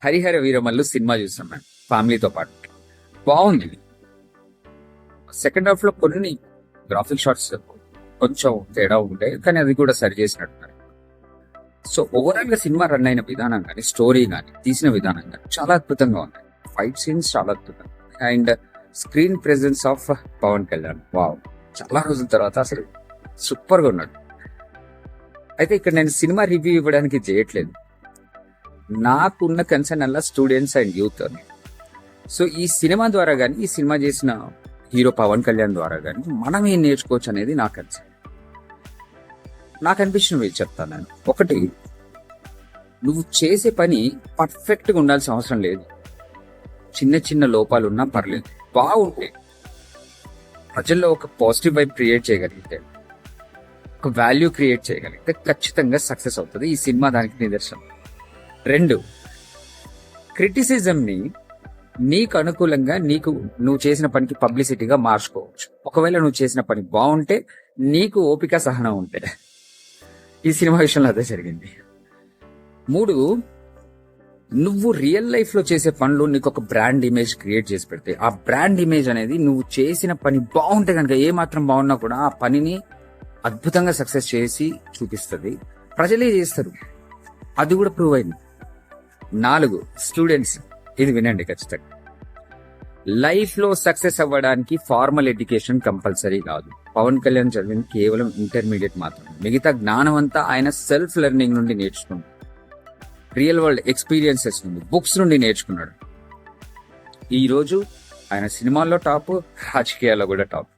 Harihara Veeramallu cinema చూసాం మేము ఫ్యామిలీతో పాటు. బాగుంది. సెకండ్ హాఫ్ లో కొన్ని గ్రాఫిక్ షాట్స్ కొంచెం తేడా ఉంటాయి, కానీ అది కూడా సరి చేసినట్టున్నారు. సో ఓవరాల్ గా సినిమా రన్ అయిన విధానం కానీ, స్టోరీ కానీ, తీసిన విధానం కానీ చాలా అద్భుతంగా ఉన్నాయి. ఫైట్ సీన్స్ చాలా అద్భుతంగా, and screen presence of Pawan Kalyan wow, చాలా రోజుల తర్వాత అసలు సూపర్ గా ఉన్నాడు. అయితే ఇక్కడ నేను సినిమా రివ్యూ ఇవ్వడానికి చేయట్లేదు, నాకున్న కన్సర్న్ అలా స్టూడెంట్స్ అండ్ యూత్ అని. సో ఈ సినిమా ద్వారా కానీ, ఈ సినిమా చేసిన హీరో పవన్ కళ్యాణ్ ద్వారా కానీ మనం ఏం నేర్చుకోవచ్చు అనేది నా కన్సర్న్. నాకు అనిపించినవి చెప్తాను నేను. ఒకటి, నువ్వు చేసే పని పర్ఫెక్ట్ గా ఉండాల్సిన అవసరం లేదు. చిన్న చిన్న లోపాలు ఉన్నా పర్లేదు, బాగుంటే ప్రజల్లో ఒక పాజిటివ్ వైబ్ క్రియేట్ చేయగలిగితే, ఒక వాల్యూ క్రియేట్ చేయగలిగితే ఖచ్చితంగా సక్సెస్ అవుతుంది. ఈ సినిమా దానికి నిదర్శనం. 2, క్రిటిసిజం ని నీకు అనుకూలంగా, నువ్వు చేసిన పనికి పబ్లిసిటీగా మార్చుకోవచ్చు. ఒకవేళ నువ్వు చేసిన పని బాగుంటే, నీకు ఓపిక సహనం ఉంటే. ఈ సినిమా విషయంలో అదే జరిగింది. 3, నువ్వు రియల్ లైఫ్ లో చేసే పనులు నీకు ఒక బ్రాండ్ ఇమేజ్ క్రియేట్ చేసి పెడితే, ఆ బ్రాండ్ ఇమేజ్ అనేది నువ్వు చేసిన పని బాగుంటే కనుక, ఏ మాత్రం బాగున్నా కూడా ఆ పనిని అద్భుతంగా సక్సెస్ చేసి చూపిస్తుంది. ప్రజలే చేస్తారు, అది కూడా ప్రూవ్ అయింది. 4, స్టూడెంట్స్ ఇది వినండి ఖచ్చితంగా. లైఫ్ లో సక్సెస్ అవ్వడానికి ఫార్మల్ ఎడ్యుకేషన్ కంపల్సరీ కాదు. పవన్ కళ్యాణ్ చదివింది కేవలం ఇంటర్మీడియట్ మాత్రమే. మిగతా జ్ఞానం అంతా ఆయన సెల్ఫ్ లెర్నింగ్ నుండి నేర్చుకున్నాడు, రియల్ వరల్డ్ ఎక్స్పీరియన్సెస్ నుండి, బుక్స్ నుండి నేర్చుకున్నాడు. ఈ రోజు ఆయన సినిమాల్లో టాప్, రాజకీయాల్లో కూడా టాప్.